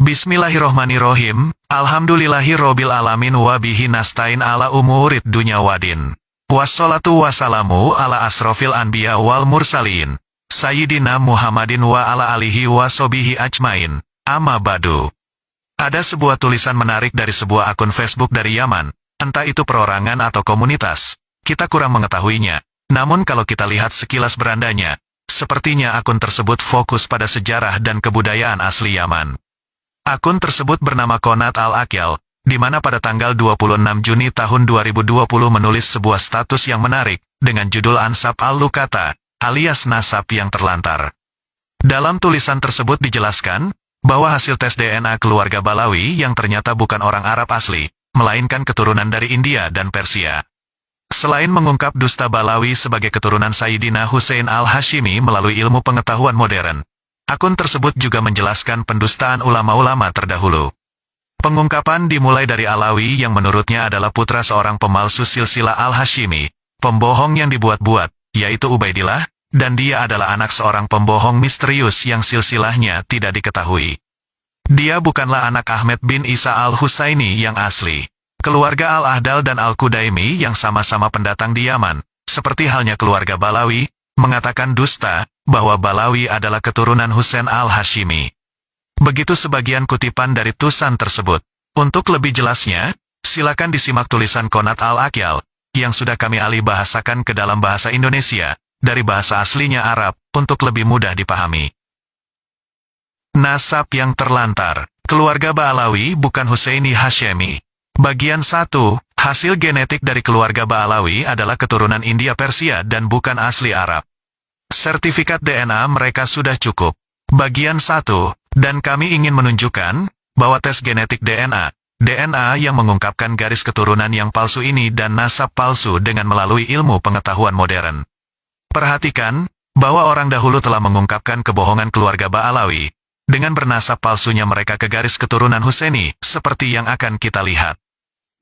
Bismillahirrohmanirrohim, alhamdulillahirobbil alamin wa bihi nasta'in ala umurid dunya wadin. Wassalatu wassalamu ala asrofil anbiya wal mursalin, Sayyidina Muhammadin wa ala alihi wa sobihi ajmain, amma badu. Ada sebuah tulisan menarik dari sebuah akun Facebook dari Yaman, entah itu perorangan atau komunitas, kita kurang mengetahuinya. Namun kalau kita lihat sekilas berandanya, sepertinya akun tersebut fokus pada sejarah dan kebudayaan asli Yaman. Akun tersebut bernama Qonat Al-Aqyal, di mana pada tanggal 26 Juni tahun 2020 menulis sebuah status yang menarik, dengan judul Ansab Al-Lukata, alias nasab yang terlantar. Dalam tulisan tersebut dijelaskan, bahwa hasil tes DNA keluarga Balawi yang ternyata bukan orang Arab asli, melainkan keturunan dari India dan Persia. Selain mengungkap dusta Balawi sebagai keturunan Sayyidina Hussein Al-Hashimi melalui ilmu pengetahuan modern, akun tersebut juga menjelaskan pendustaan ulama-ulama terdahulu. Pengungkapan dimulai dari Alawi yang menurutnya adalah putra seorang pemalsu silsilah Al-Hashimi, pembohong yang dibuat-buat, yaitu Ubaidillah, dan dia adalah anak seorang pembohong misterius yang silsilahnya tidak diketahui. Dia bukanlah anak Ahmed bin Isa Al-Husaini yang asli. Keluarga Al-Ahdal dan Al-Qudaimi yang sama-sama pendatang di Yaman, seperti halnya keluarga Balawi, mengatakan dusta, bahwa Balawi adalah keturunan Husain Al-Hashimi. Begitu sebagian kutipan dari tulisan tersebut. Untuk lebih jelasnya, silakan disimak tulisan Qonat Al-Aqyal, yang sudah kami alih bahasakan ke dalam bahasa Indonesia, dari bahasa aslinya Arab, untuk lebih mudah dipahami. Nasab yang terlantar. Keluarga Ba'alawi bukan Husaini Hashimi. Bagian 1, hasil genetik dari keluarga Ba'alawi adalah keturunan India Persia dan bukan asli Arab. Sertifikat DNA mereka sudah cukup. Bagian 1, dan kami ingin menunjukkan, bahwa tes genetik DNA yang mengungkapkan garis keturunan yang palsu ini dan nasab palsu dengan melalui ilmu pengetahuan modern. Perhatikan, bahwa orang dahulu telah mengungkapkan kebohongan keluarga Ba'alawi, dengan bernasab palsunya mereka ke garis keturunan Husaini, seperti yang akan kita lihat.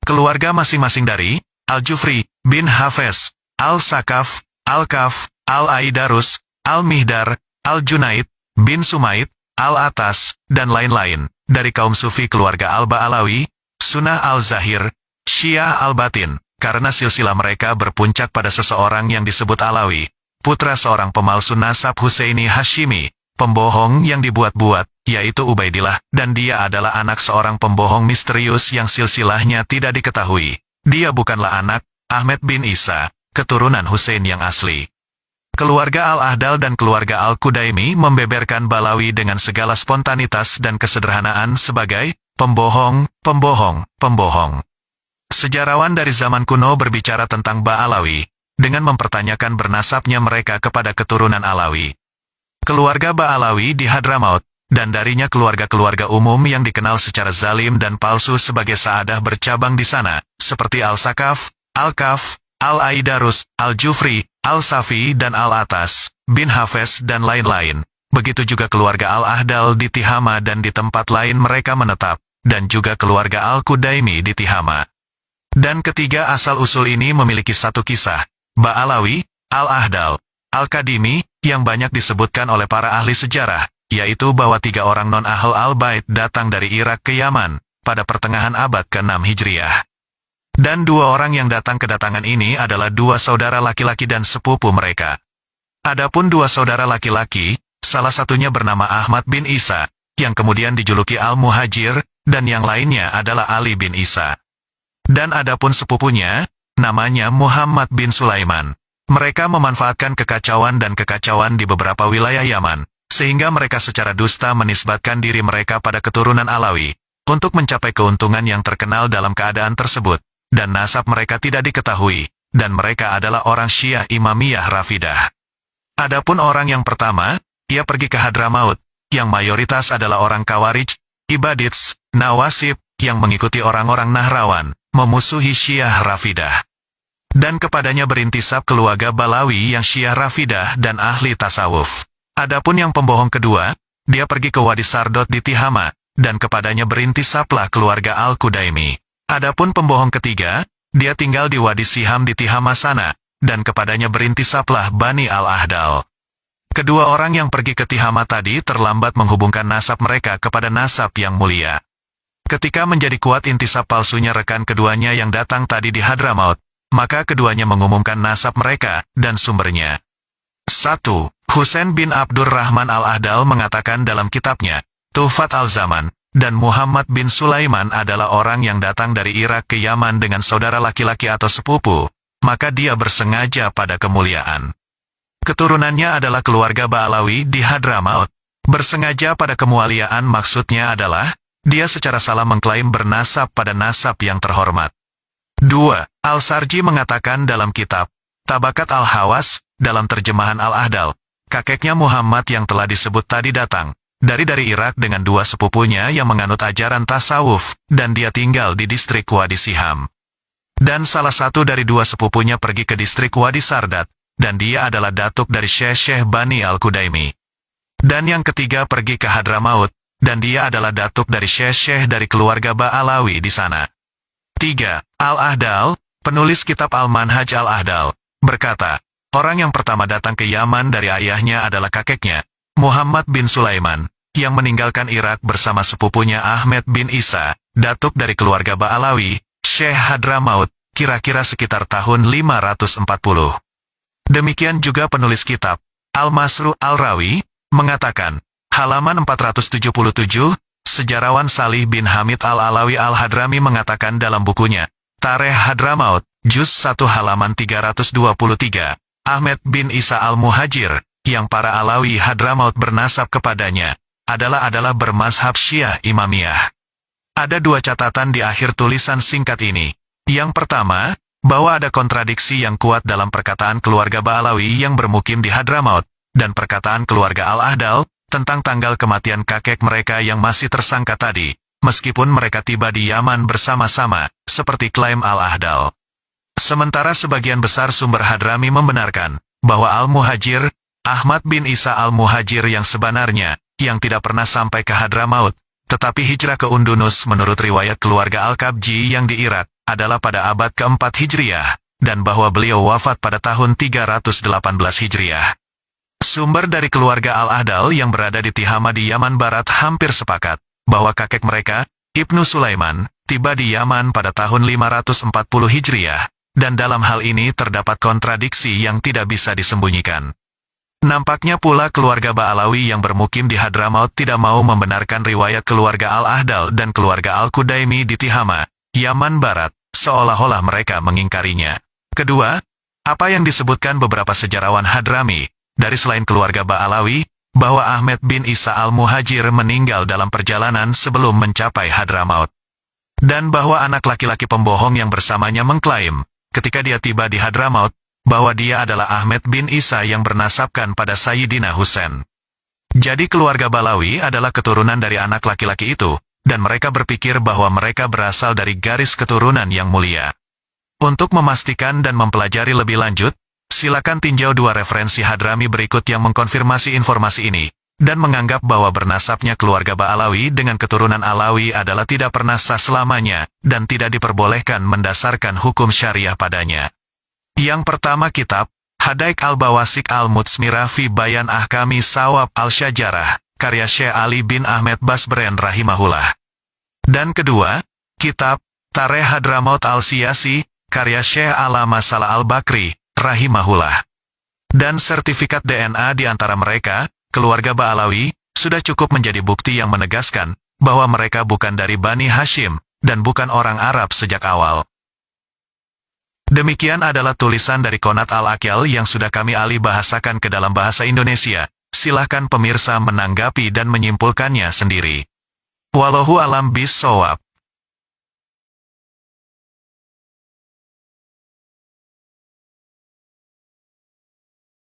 Keluarga masing-masing dari Al-Jufri bin Hafez, Al-Sakaf, Al-Kaf, Al-Aidarus, Al-Mihdar, Al-Junaid, bin Sumaid, Al-Atas, dan lain-lain, dari kaum sufi keluarga Al-Ba'alawi, Sunnah Al-Zahir, Syiah Al-Batin, karena silsilah mereka berpuncak pada seseorang yang disebut Alawi, putra seorang pemalsu nasab Husaini Hashimi, pembohong yang dibuat-buat, yaitu Ubaidillah, dan dia adalah anak seorang pembohong misterius yang silsilahnya tidak diketahui. Dia bukanlah anak Ahmed bin Isa, keturunan Husain yang asli. Keluarga Al-Ahdal dan keluarga Al-Qudaimi membeberkan Balawi dengan segala spontanitas dan kesederhanaan sebagai pembohong. Sejarawan dari zaman kuno berbicara tentang Ba'alawi, dengan mempertanyakan bernasabnya mereka kepada keturunan Alawi. Keluarga Ba'alawi di Hadramaut, dan darinya keluarga-keluarga umum yang dikenal secara zalim dan palsu sebagai Sa'adah bercabang di sana, seperti Al-Sakaf, Al-Kaf, Al-Aidarus, Al-Jufri, Al-Safi dan Al-Atas, bin Hafez dan lain-lain. Begitu juga keluarga Al-Ahdal di Tihama dan di tempat lain mereka menetap, dan juga keluarga Al-Qudaimi di Tihama. Dan ketiga asal-usul ini memiliki satu kisah, Ba'alawi, Al-Ahdal, Al-Kadimi, yang banyak disebutkan oleh para ahli sejarah, yaitu bahwa 3 orang non-Ahl Al-Bait datang dari Irak ke Yaman, pada pertengahan abad ke-6 Hijriah. Dan 2 orang yang datang kedatangan ini adalah 2 saudara laki-laki dan sepupu mereka. Adapun 2 saudara laki-laki, salah satunya bernama Ahmad bin Isa, yang kemudian dijuluki Al-Muhajir, dan yang lainnya adalah Ali bin Isa. Dan adapun sepupunya, namanya Muhammad bin Sulaiman. Mereka memanfaatkan kekacauan di beberapa wilayah Yaman, sehingga mereka secara dusta menisbatkan diri mereka pada keturunan Alawi, untuk mencapai keuntungan yang terkenal dalam keadaan tersebut. Dan nasab mereka tidak diketahui, dan mereka adalah orang Syiah Imamiyah Rafidah. Adapun orang yang pertama, ia pergi ke Hadramaut, yang mayoritas adalah orang Khawarij, Ibadits, Nawasib, yang mengikuti orang-orang Nahrawan, memusuhi Syiah Rafidah. Dan kepadanya berintisab keluarga Balawi yang Syiah Rafidah dan ahli tasawuf. Adapun yang pembohong kedua, dia pergi ke Wadi Sardot di Tihama, dan kepadanya berintisablah keluarga Al-Qudaimi. Adapun pembohong ketiga, dia tinggal di Wadi Siham di Tihama sana, dan kepadanya berintisablah Bani Al-Ahdal. Kedua orang yang pergi ke Tihama tadi terlambat menghubungkan nasab mereka kepada nasab yang mulia. Ketika menjadi kuat intisab palsunya rekan keduanya yang datang tadi di Hadramaut, maka keduanya mengumumkan nasab mereka dan sumbernya. 1. Husain bin Abdurrahman al-Ahdal mengatakan dalam kitabnya, Tuhfat al-Zaman, dan Muhammad bin Sulaiman adalah orang yang datang dari Irak ke Yaman dengan saudara laki-laki atau sepupu, maka dia bersengaja pada kemuliaan. Keturunannya adalah keluarga Ba'alawi di Hadramaut. Bersengaja pada kemuliaan maksudnya adalah, dia secara salah mengklaim bernasab pada nasab yang terhormat. 2. Al-Sarji mengatakan dalam kitab, Tabakat al-Hawas, dalam terjemahan al-Ahdal, kakeknya Muhammad yang telah disebut tadi datang, dari Irak dengan dua sepupunya yang menganut ajaran tasawuf, dan dia tinggal di distrik Wadi Siham. Dan salah satu dari dua sepupunya pergi ke distrik Wadi Sardat, dan dia adalah datuk dari Syekh Bani Al-Kudaimi. Dan yang ketiga pergi ke Hadramaut, dan dia adalah datuk dari Syekh dari keluarga Ba'alawi di sana. 3. Al-Ahdal, penulis kitab Al-Manhaj Al-Ahdal, berkata, orang yang pertama datang ke Yaman dari ayahnya adalah kakeknya, Muhammad bin Sulaiman, yang meninggalkan Irak bersama sepupunya Ahmed bin Isa, datuk dari keluarga Ba'alawi, Syekh Hadramaut, kira-kira sekitar tahun 540. Demikian juga penulis kitab, Al-Masru Al-Rawi, mengatakan, halaman 477, sejarawan Salih bin Hamid Al-Alawi Al-Hadrami mengatakan dalam bukunya, Tarikh Hadramaut, Juz 1 halaman 323, Ahmed bin Isa Al-Muhajir, yang para Alawi Hadramaut bernasab kepadanya, adalah bermazhab Syiah Imamiyah. Ada dua catatan di akhir tulisan singkat ini. Yang pertama, bahwa ada kontradiksi yang kuat dalam perkataan keluarga Ba'alawi yang bermukim di Hadramaut, dan perkataan keluarga Al-Ahdal, tentang tanggal kematian kakek mereka yang masih tersangka tadi, meskipun mereka tiba di Yaman bersama-sama, seperti klaim Al-Ahdal. Sementara sebagian besar sumber Hadrami membenarkan, bahwa Al-Muhajir, Ahmad bin Isa Al-Muhajir yang sebenarnya, yang tidak pernah sampai ke Hadramaut, tetapi hijrah ke Undunus menurut riwayat keluarga Al-Kabji yang di Irak, adalah pada abad ke-4 Hijriah, dan bahwa beliau wafat pada tahun 318 Hijriah. Sumber dari keluarga Al-Ahdal yang berada di Tihama di Yaman Barat hampir sepakat, bahwa kakek mereka, Ibnu Sulaiman, tiba di Yaman pada tahun 540 Hijriah, dan dalam hal ini terdapat kontradiksi yang tidak bisa disembunyikan. Nampaknya pula keluarga Ba'alawi yang bermukim di Hadramaut tidak mau membenarkan riwayat keluarga Al-Ahdal dan keluarga Al-Kudaimi di Tihama, Yaman Barat, seolah-olah mereka mengingkarinya. Kedua, apa yang disebutkan beberapa sejarawan Hadrami, dari selain keluarga Ba'alawi, bahwa Ahmed bin Isa Al-Muhajir meninggal dalam perjalanan sebelum mencapai Hadramaut. Dan bahwa anak laki-laki pembohong yang bersamanya mengklaim, ketika dia tiba di Hadramaut, bahwa dia adalah Ahmed bin Isa yang bernasabkan pada Sayyidina Husain. Jadi keluarga Ba'alawi adalah keturunan dari anak laki-laki itu, dan mereka berpikir bahwa mereka berasal dari garis keturunan yang mulia. Untuk memastikan dan mempelajari lebih lanjut, silakan tinjau dua referensi Hadrami berikut yang mengkonfirmasi informasi ini, dan menganggap bahwa bernasabnya keluarga Ba'alawi dengan keturunan Alawi adalah tidak pernah sah selamanya, dan tidak diperbolehkan mendasarkan hukum syariah padanya. Yang pertama kitab, Hadaik al-Bawasik al-Mutsmirah fi Bayan Ahkami Sawab al-Syajarah, karya Syekh Ali bin Ahmed Basbren rahimahullah. Dan kedua, kitab, Tarikh Hadramaut al-Siyasi, karya Syekh Alama Salah al-Bakri, rahimahullah. Dan sertifikat DNA di antara mereka, keluarga Ba'alawi, sudah cukup menjadi bukti yang menegaskan, bahwa mereka bukan dari Bani Hashim, dan bukan orang Arab sejak awal. Demikian adalah tulisan dari Qonat Al-Aqyal yang sudah kami alih bahasakan ke dalam bahasa Indonesia. Silahkan pemirsa menanggapi dan menyimpulkannya sendiri. Wallahu alam bis shawab.